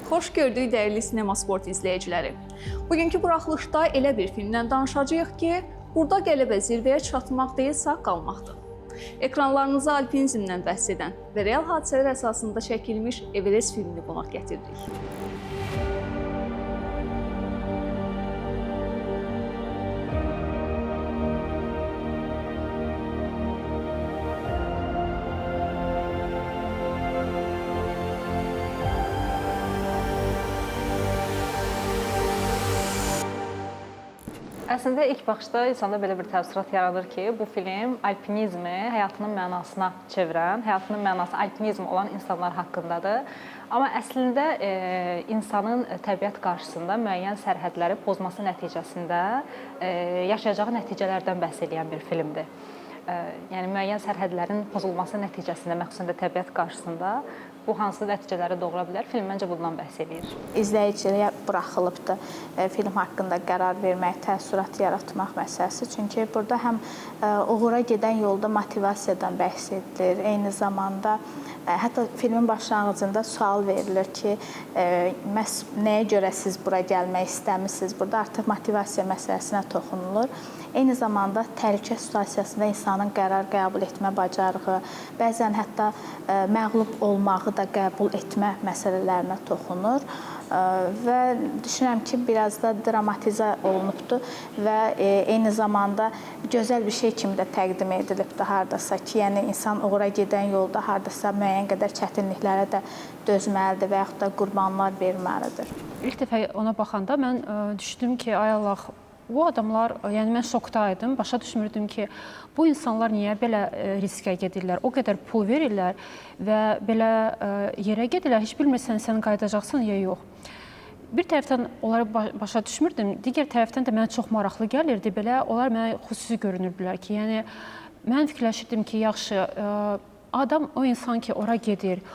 Xoş gördük dəyərli Sinema Sport izləyiciləri. Bugünkü buraxılışda elə bir filmdən danışacağıq ki, burada qələbə zirvəyə çatmaq deyil, sağ qalmaqdır. Ekranlarınıza alpinizmdən bəhs edən və real hadisələr əsasında çəkilmiş Everest filmini qonaq gətirdik. Əslində ilk baxışda insanda belə bir təəssürat yaradır ki, bu film alpinizmi həyatının mənasına çevirən, həyatının mənası alpinizm olan insanlar haqqındadır. Amma əslində insanın təbiət qarşısında müəyyən sərhədləri pozması nəticəsində yaşayacağı nəticələrdən bəhs edən bir filmdir. Yəni müəyyən sərhədlərin pozulması nəticəsində, məxsusən də təbiət qarşısında bu hansı nəticələri doğura bilər? Film məncə bundan bəhs edir. İzləyiciyə buraxılıbdır film haqqında qərar vermək, təəssürat yaratmaq məsələsi. Çünki burada həm uğura gedən yolda motivasiyadan bəhs edilir, eyni zamanda hətta filmin başlanğıcında sual verilir ki, məhz nəyə görə siz bura gəlmək istəmirsiniz? Burada artıq motivasiya məsələsinə toxunulur. Eyni zamanda təhlükə situasiyasında insanın qərar qəbul etmə bacarığı, bəzən hətta məğlub olmağı da qəbul etmə məsələlərinə toxunur və düşünürəm ki, biraz da dramatizə olunubdur və eyni zamanda gözəl bir şey kimi də təqdim edilibdir hardasa ki, yəni insan uğura gedən yolda hardasa müəyyən qədər çətinliklərə də dözməlidir və yaxud da qurbanlar verməlidir. İlk dəfə ona baxanda mən düşdüm ki, ay Allah, bu adamlar, yəni mən şokdaydım, başa düşmürdüm ki, bu insanlar niyə belə riskə gedirlər, o qədər pul verirlər və belə yerə gedirlər, heç bilmirsən sən qayıdacaqsan ya yox. Bir tərəfdən onları başa düşmürdüm, digər tərəfdən də mənə çox maraqlı gəlirdi, belə onlar mənə xüsusi görünürdülər ki, yəni mən fikirləşirdim ki, yaxşı, adam, o insan ki, ora gedir,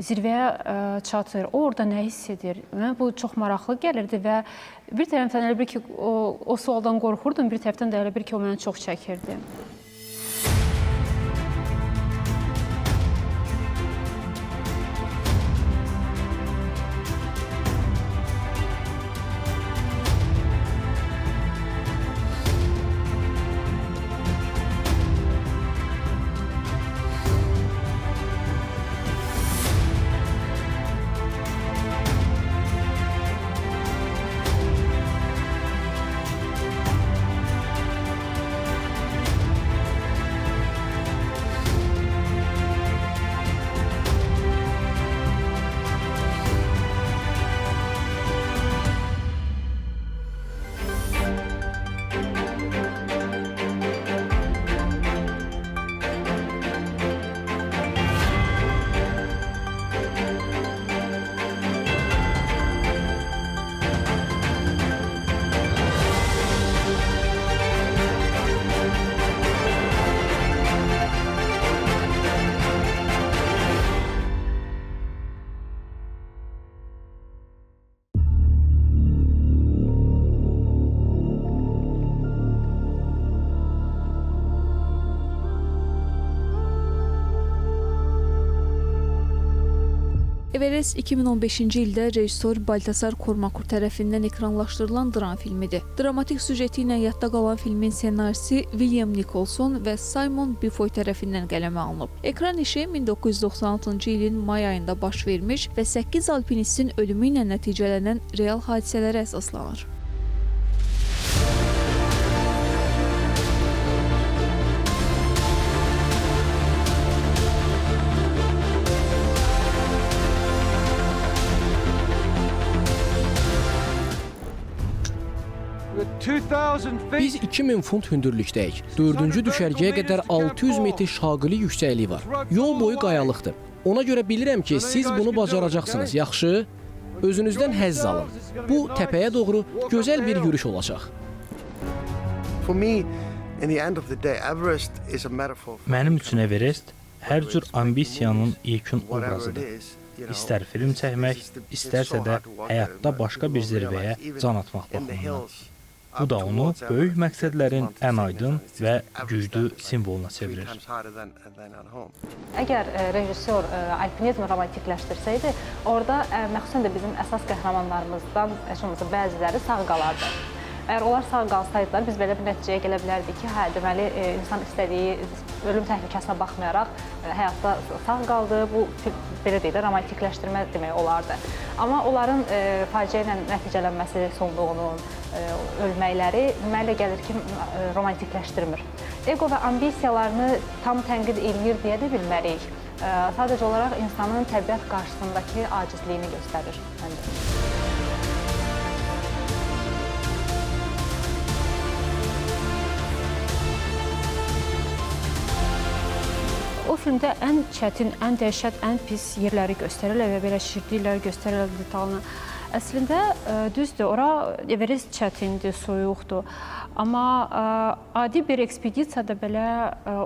zirvəyə çatır, o orada nə hiss edir? Mənə bu çox maraqlı gəlirdi və bir tərəfdən elə bir ki, o sualdan qorxurdum, bir tərəfdən də elə bir ki, o mənə çox çəkirdi. Everest 2015-ci ildə rejissor Baltasar Kormakur tərəfindən ekranlaşdırılan dram filmidir. Dramatik süjeti ilə yadda qalan filmin ssenarisi William Nicholson və Simon Bifoy tərəfindən qələmə alınıb. Ekran işi 1996-cı ilin may ayında baş vermiş və 8 alpinistin ölümü ilə nəticələnən real hadisələrə əsaslanır. Biz 2000 funt hündürlükdəyik. 4-cü düşərgəyə qədər 600 metr şaqili yüksəkliyi var. Yol boyu qayalıqdır. Ona görə bilirəm ki, siz bunu bacaracaqsınız, yaxşı? Özünüzdən həzz alın. Bu, təpəyə doğru gözəl bir yürüş olacaq. Mənim üçün Everest hər cür ambisiyanın yekun obrazıdır. İstər film çəkmək, istərsə də həyatda başqa bir zirvəyə can atmaq baxımından. Bu da onu böyük məqsədlərin ən aydın və güclü simvoluna çevirir. Əgər rejissor alpinizmi romantikləşdirsəydi, orada məxsusən də bizim əsas qəhrəmanlarımızdan heç olmasa bəziləri sağ qalardı. Əgər onlar sağ qalsaydılar, biz belə bir nəticəyə gələ bilərdik ki, hə, deməli, insan istədiyi ölüm təhlükəsinə baxmayaraq həyatda sağ qaldı. Bu, belə deyək də, romantikləşdirmə demək olardı. Amma onların faciə ilə nəticələnməsi, sonluğunun, ölməkləri mənə gəlir ki, romantikləşdirmir. Ego və ambisiyalarını tam tənqid eləyir deyə də bilmərik. Sadəcə olaraq insanın təbiət qarşısındakı acizliyini göstərir məncə. O filmdə ən çətin, ən dəhşət, ən pis yerləri göstərirlər və belə şiddətləri göstərirlər detalını. Əslində düzdür, ora Everest çətindir, soyuqdur. Amma adi bir ekspedisiyada belə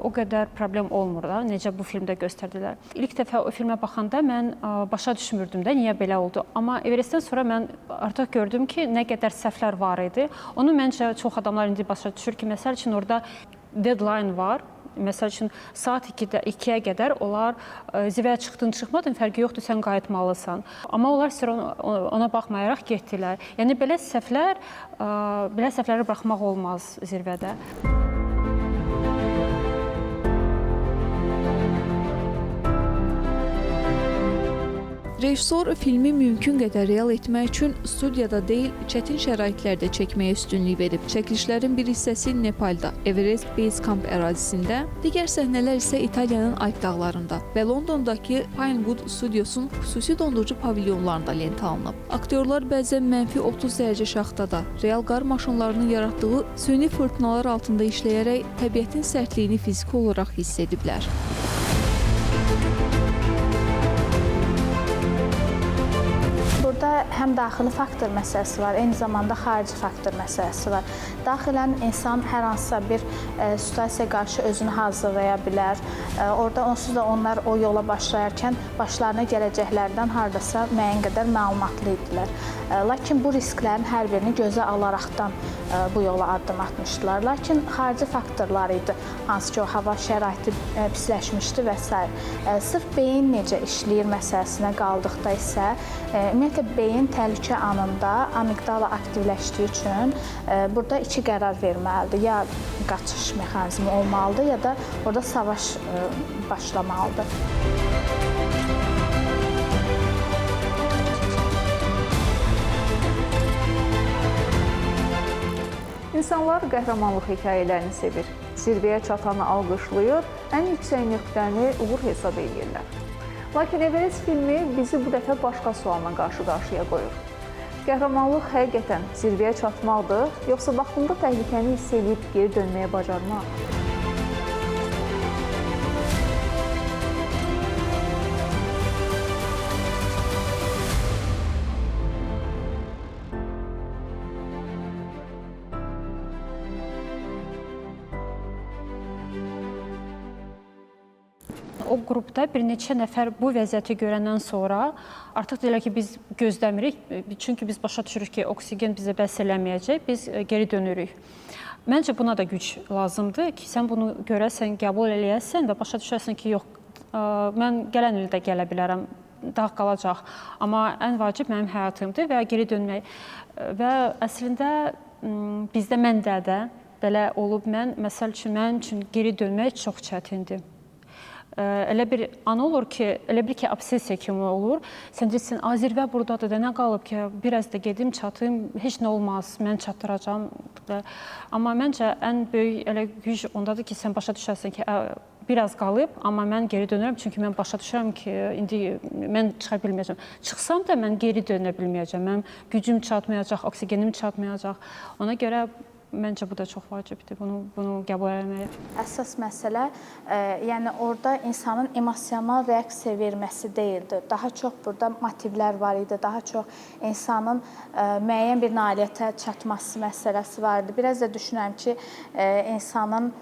o qədər problem olmur da, necə bu filmdə göstərdilər. İlk dəfə o filmə baxanda mən başa düşmürdüm də niyə belə oldu. Amma Everestdən sonra mən artıq gördüm ki, nə qədər səhvlər var idi. Onu məncə çox adamlar indi başa düşür ki, məsəl üçün orada deadline var. Məsəl üçün, saat 2-yə qədər onlar zirvəyə çıxdın, çıxmadın, fərqi yoxdur, sən qayıtmalısan. Amma onlar ona baxmayaraq getdilər. Yəni, belə səhvləri buraxmaq olmaz zirvədə. Rejissor filmi mümkün qədər real etmək üçün studiyada deyil, çətin şəraitlərdə çəkməyə üstünlük verib. Çəkilişlərin bir hissəsi Nepalda, Everest Base Camp ərazisində, digər səhnələr isə İtaliyanın Alp dağlarında və Londondakı Pinewood Studiosun xüsusi dondurucu pavilyonlarında lentə alınıb. Aktyorlar bəzən mənfi 30 dərəcə şaxtada, real qar maşınlarının yaratdığı süni fırtınalar altında işləyərək təbiətin sərtliyini fiziki olaraq hiss ediblər. Burada həm daxili faktor məsələsi var, eyni zamanda xarici faktor məsələsi var. Daxilən insan hər hansısa bir situasiyaya qarşı özünü hazırlaya bilər. Orada onsuz da onlar o yola başlayarkən başlarına gələcəklərdən hardasa müəyyən qədər məlumatlı idilər. Lakin bu risklərin hər birini gözə alaraqdan bu yola addım atmışdılar. Lakin xarici faktorlar idi, hansı ki o hava şəraiti pisləşmişdi və s. Sırf beyin necə işləyir məsələsinə qaldıqda isə, ümumiyyətlə beyin təhlükə anında amigdala aktivləşdiyi üçün burada iki qərar verməlidir. Ya qaçış mexanizmi olmalıdır, ya da orada savaş başlamalıdır. İnsanlar qəhrəmanlıq hekayələrini sevir, zirvəyə çatanı alqışlayır, ən yüksək nöqtəni uğur hesab edirlər. Lakin Everest filmi bizi bu dəfə başqa sualla qarşı-qarşıya qoyur. Qəhrəmanlıq həqiqətən zirvəyə çatmaqdır, yoxsa vaxtında təhlükəni hiss edib geri dönməyə bacarmaq? O qrupda bir neçə nəfər bu vəziyyəti görəndən sonra artıq deyirlər ki, biz gözləmirik, çünki biz başa düşürük ki, oksigen bizə bəs eləməyəcək, biz geri dönürük. Məncə buna da güc lazımdır ki, sən bunu görəsən, qəbul eləyəsən və başa düşərsən ki, yox, mən gələn ildə gələ bilərəm, dağ qalacaq, amma ən vacib mənim həyatımdır və geri dönmək. Və əslində bizdə məndə də belə olub, məsəl üçün, mənim üçün geri dönmək çox çətindir. Elə bir an olur ki, elə bir ki, obsesiya kimi olur. Sən deyirsən, zirvə buradadır da, nə qalıb ki, biraz da gedim, çatım, heç nə olmaz, mən çatdıracam. Amma məncə ən böyük elə güc ondadır ki, sən başa düşərsən ki, biraz qalıb, amma mən geri dönürəm, çünki mən başa düşürəm ki, indi mən çıxa bilməyəcəm. Çıxsam da mən geri dönə bilməyəcəm, mənim gücüm çatmayacaq, oksigenim çatmayacaq. Ona görə məncə bu da çox vacibdir, bunu qəbul etmək. Əsas məsələ, yəni orada insanın emosional reaksiya verməsi deyildi. Daha çox burada motivlər var idi, daha çox insanın müəyyən bir nailiyyətə çatması məsələsi var idi. Biraz da düşünürəm ki, insanın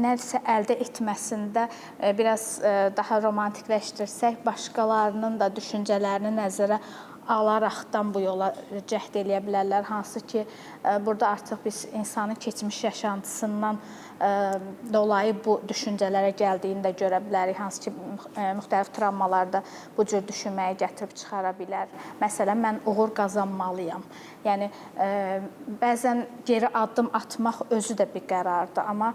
nəsə əldə etməsində biraz daha romantikləşdirsək, başqalarının da düşüncələrini nəzərə alaraqdan bu yola cəhd eləyə bilərlər. Hansı ki, burada artıq biz insanın keçmiş yaşantısından dolayı bu düşüncələrə gəldiyini də görə bilərik. Hansı ki, müxtəlif travmalarda bu cür düşünməyə gətirib çıxara bilər. Məsələn, mən uğur qazanmalıyam. Yəni, bəzən geri addım atmaq özü də bir qərardır. Amma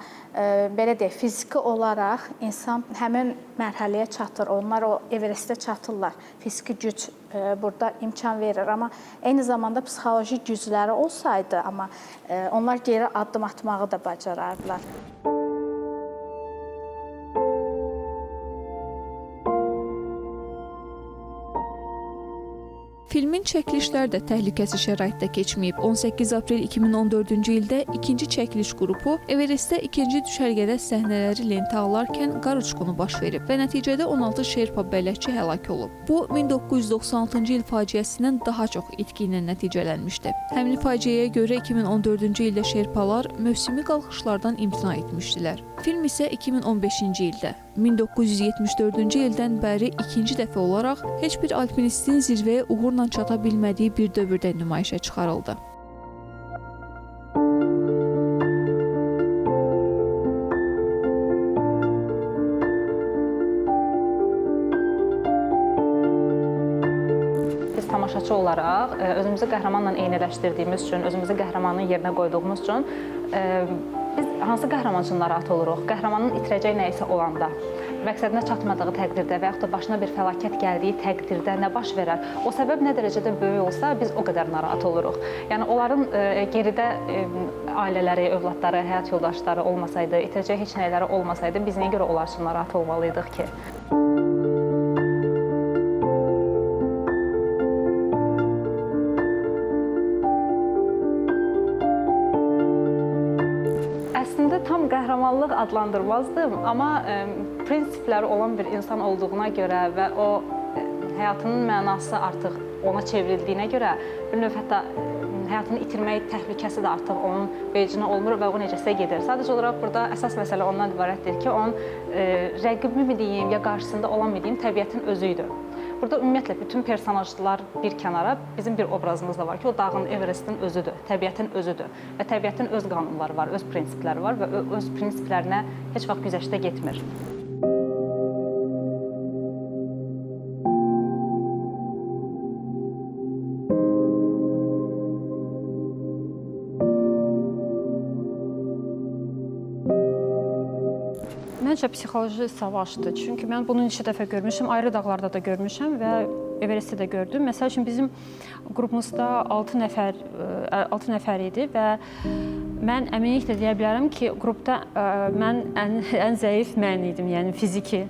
belə deyək, fiziki olaraq insan həmin mərhələyə çatır. Onlar o Everestə çatırlar. Fiziki güc burada imkan verir. Amma eyni zamanda psixoloji gücləri olsaydı, amma onlar geri addım atmağı da bacarardılar. Filmin çəkilişləri də təhlükəsiz şəraitdə keçməyib. 18 aprel 2014-cü ildə ikinci çəkiliş qrupu Everestdə ikinci düşərgədə səhnələri lentə alarkən qar uçqunu baş verib və nəticədə 16 Şerpa bələdçi həlak olub. Bu 1996-cı il faciəsindən daha çox itki ilə nəticələnmişdi. Həmin faciəyə görə 2014-cü ildə Şerpalar mövsümi qalxışlardan imtina etmişdilər. Film isə 2015-ci ildə 1974-cü ildən bəri ikinci dəfə olaraq heç bir alpinistin zirvəyə uğurla çata bilmədiyi bir dövrdə nümayişə çıxarıldı. Biz tamaşaçı olaraq özümüzü qəhrəmanla eyniləşdirdiyimiz üçün, özümüzü qəhrəmanın yerinə qoyduğumuz üçün biz hansı qəhrəman üçün narahat oluruq? Qəhrəmanın itirəcək nə isə olanda, məqsədinə çatmadığı təqdirdə və yaxud da başına bir fəlakət gəldiyi təqdirdə nə baş verər? O səbəb nə dərəcədə böyük olsa, biz o qədər narahat oluruq. Yəni, onların geridə ailələri, övladları, həyat yoldaşları olmasaydı, itirəcək heç nələri olmasaydı, biz niyə görə onlar üçün narahat olmalıydıq ki? Əslində tam qəhrəmanlıq adlandırmazdım, amma prinsipləri olan bir insan olduğuna görə və o həyatının mənası artıq ona çevrildiyinə görə bir növ hətta həyatını itirmək təhlükəsi də artıq onun vecinə olmur və o necəsə gedir. Sadəcə olaraq burada əsas məsələ ondan ibarətdir ki, onun rəqibi mi deyim, ya qarşısında olan mı deyim, təbiətin özü idi. Burada ümumiyyətlə bütün personajlar bir kənara, bizim bir obrazımız da var ki, o dağın, Everestin özüdür, təbiətin özüdür və təbiətin öz qanunları var, öz prinsipləri var və öz prinsiplərinə heç vaxt güzəştə getmir. Məncə psixoloji savaşdır. Çünki mən bunu neçə dəfə görmüşəm, ayrı dağlarda da görmüşəm və Everestdə də gördüm. Məsəl üçün bizim qrupumuzda 6 nəfər idi və mən əminliklə deyə bilərəm ki, qrupda mən ən zəif mən idim, yəni fiziki.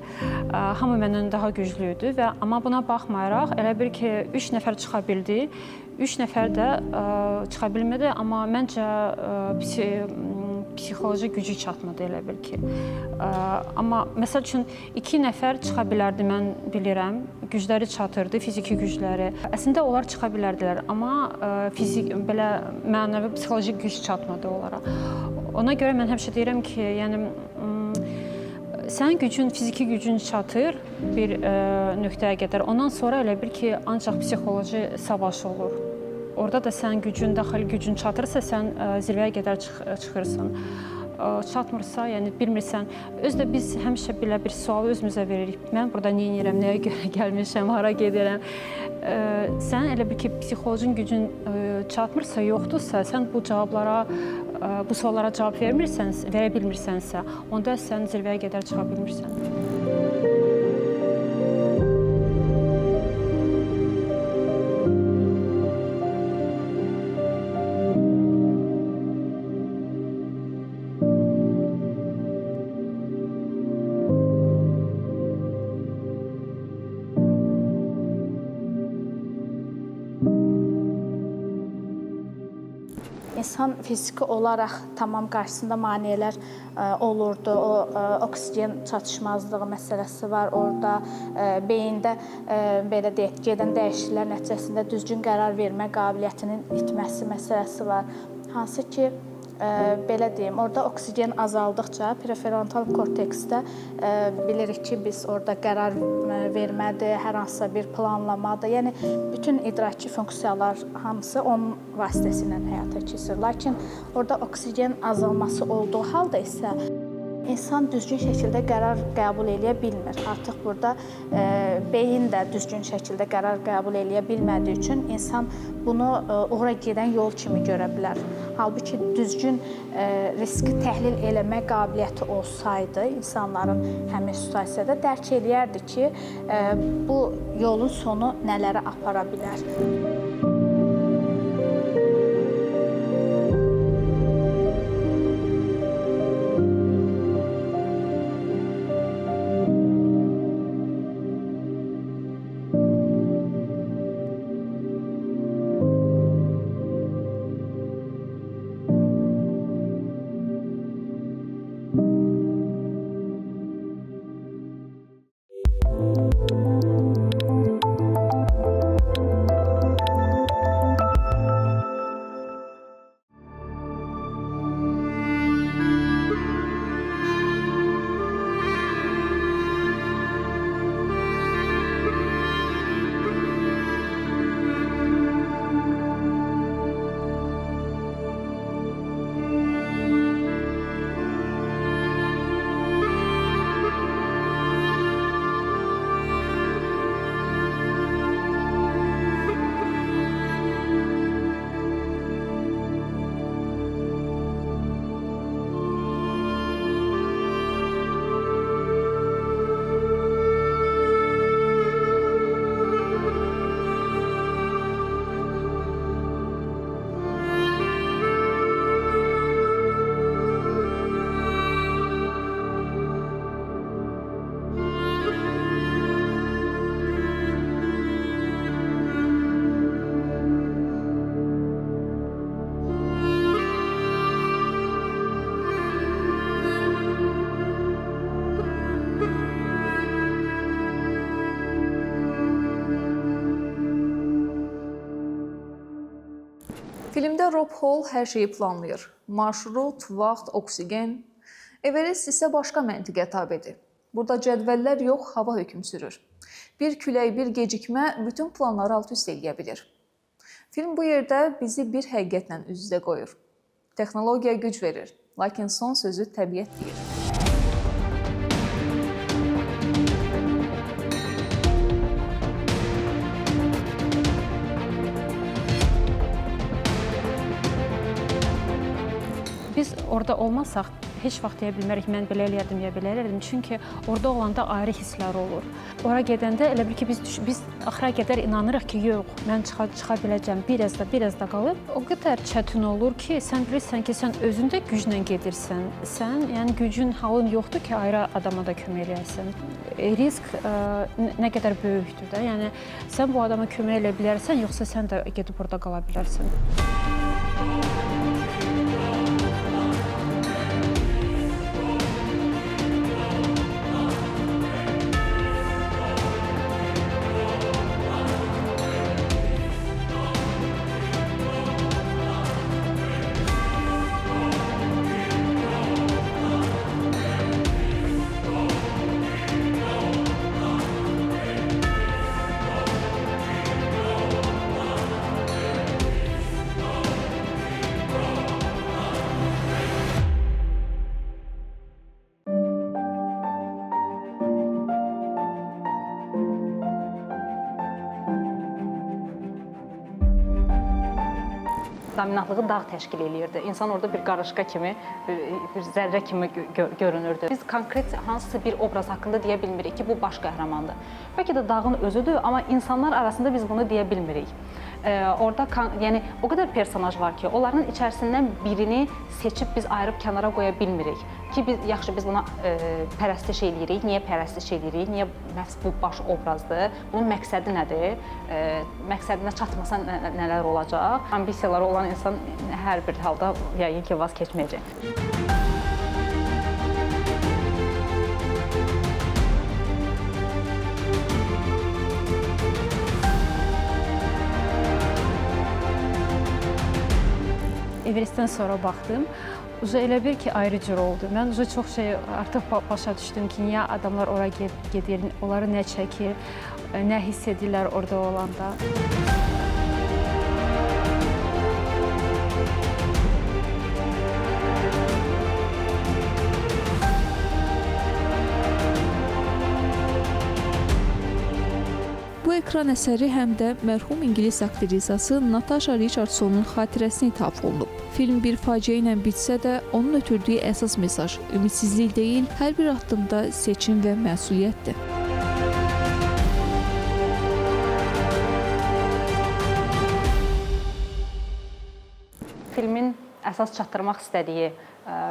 Hamı məndən daha güclü idi və amma buna baxmayaraq elə bir ki, 3 nəfər çıxa bildi. 3 nəfər də çıxa bilmədi, amma məncə psixoloji gücü çatmadı elə bil ki. Amma məsəl üçün 2 nəfər çıxa bilərdi, mən bilirəm. Gücləri çatırdı, fiziki gücləri. Əslində onlar çıxa bilərdilər, amma belə mənəvi psixoloji güc çatmadı onlara. Ona görə mən həmişə deyirəm ki, yəni sənin gücün, fiziki gücün çatır bir nöqtəyə qədər. Ondan sonra elə bil ki, ancaq psixoloji savaş olur. Orada da sənin gücün, daxili gücün çatırsa, sən zirvəyə qədər çıxırsan. Çatmırsa, yəni bilmirsən. Özdə biz həmişə belə bir sualı özümüzə veririk. Mən burada nə edirəm, nəyə görə gəlmişəm, hara gedirəm. Sən elə bir ki, psixolojin gücün çatmırsa, yoxdursa, sən bu cavablara, bu suallara cavab verə bilmirsənsə, onda sən zirvəyə qədər çıxa bilmirsən. İnsan fiziki olaraq tamam qarşısında maneələr olurdu. O oksigen çatışmazlığı məsələsi var orada. Beyində belə deyək, gedən dəyişikliklər nəticəsində düzgün qərar vermə qabiliyyətinin itməsi məsələsi var. Hansı ki, belə deyim, orada oksigen azaldıqca prefrontal korteksdə bilirik ki, biz orada qərar vermədir, hər hansısa bir planlamadır. Yəni bütün idraki funksiyalar hamısı onun vasitəsilə həyata keçirilir. Lakin orada oksigen azalması olduğu halda isə İnsan düzgün şəkildə qərar qəbul edə bilmir. Artıq burada beyin də düzgün şəkildə qərar qəbul edə bilmədiyi üçün insan bunu uğura gedən yol kimi görə bilər. Halbuki düzgün riski təhlil eləmə qabiliyyəti olsaydı, insanların həmin situasiyada dərk eləyərdi ki, bu yolun sonu nələrə apara bilər. Filmdə Rob Hall hər şeyi planlayır. Marşrut, vaxt, oksigen. Everest isə başqa məntiqə tabedir. Burada cədvəllər yox, hava hökm sürür. Bir külək, bir gecikmə bütün planları alt-üst eləyə bilir. Film bu yerdə bizi bir həqiqətlə üz-üzə qoyur. Texnologiya güc verir, lakin son sözü təbiət deyir. Biz orada olmasaq, heç vaxt deyə bilmərik, mən belə eləyərdim, ya belə eləyərdim. Çünki orada olanda ayrı hisslər olur. Ora gedəndə elə bil ki, biz axıra qədər inanırıq ki, yox, mən çıxa biləcəm, biraz da qalıb. O qədər çətin olur ki, sən bilirsən ki, sən özün də güclə gedirsən. Sən, yəni gücün, halın yoxdur ki, ayrı adama da kömək eləyəsən. Risk nə qədər böyükdür də. Yəni, sən bu adama kömək eləyə bilərsən, yoxsa sən də gedib orada qala bilərsən. Dominantlığı dağ təşkil eləyirdi. İnsan orada bir qarışqa kimi, bir zərrə kimi görünürdü. Biz konkret hansısa bir obraz haqqında deyə bilmirik ki, bu baş qəhrəmandır. Bəlkə də dağın özüdür, amma insanlar arasında biz bunu deyə bilmirik. Orada yəni o qədər personaj var ki, onların içərisindən birini seçib biz ayırıb kənara qoya bilmirik. Ki yaxşı biz buna pərəstiş eləyirik. Niyə pərəstiş eləyirik? Niyə məhz bu baş obrazdır? Bunun məqsədi nədir? Məqsədinə çatmasa nələr olacaq? Ambisiyaları olan insan hər bir halda yəqin ki, vaz keçməyəcək. Everestdən sonra baxdım. elə bil ki, ayrı cür oldu. Mən çox şey artıq başa düşdüm ki, niyə adamlar ora gedir, onları nə çəkir, nə hiss edirlər orada olanda. Bu ekran əsəri həm də mərhum ingilis aktrisası Natasha Richardsonun xatirəsinə ithaf olunub. Film bir faciə ilə bitsə də, onun ötürdüyü əsas mesaj ümidsizlik deyil, hər bir addımda seçim və məsuliyyətdir. Filmin əsas çatdırmaq istədiyi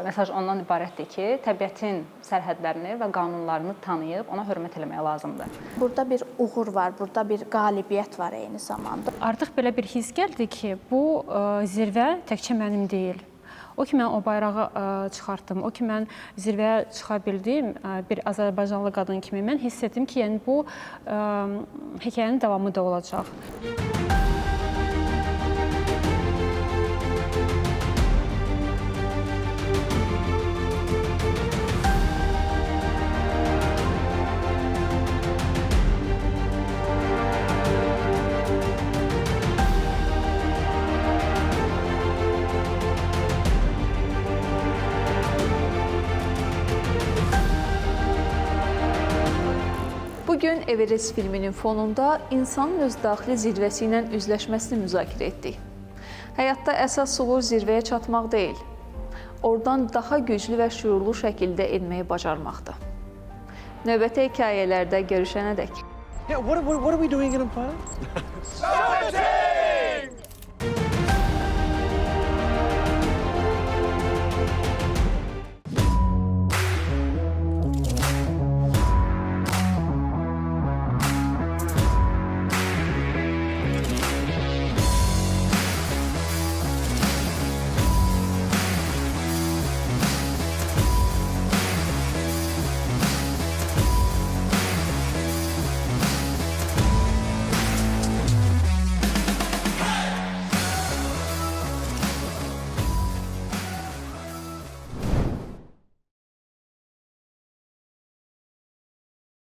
mesaj ondan ibarətdir ki, təbiətin sərhədlərini və qanunlarını tanıyıb ona hörmət etmək lazımdır. Burada bir uğur var, burada bir qalibiyyət var eyni zamanda. Artıq belə bir his gəldi ki, bu zirvə təkcə mənim deyil. O ki, mən o bayrağı çıxartdım, o ki, mən zirvəyə çıxa bildim bir Azərbaycanlı qadın kimi, mən hiss etdim ki, yəni bu hekayənin davamı da olacaq. Bugün Everest filminin fonunda insanın öz daxili zirvəsi ilə üzləşməsini müzakirə etdik. Həyatda əsas uğur zirvəyə çatmaq deyil, oradan daha güclü və şüurlu şəkildə enməyi bacarmaqdır. Növbəti hekayələrdə görüşənədək. Yeah, what are we doing in a planet?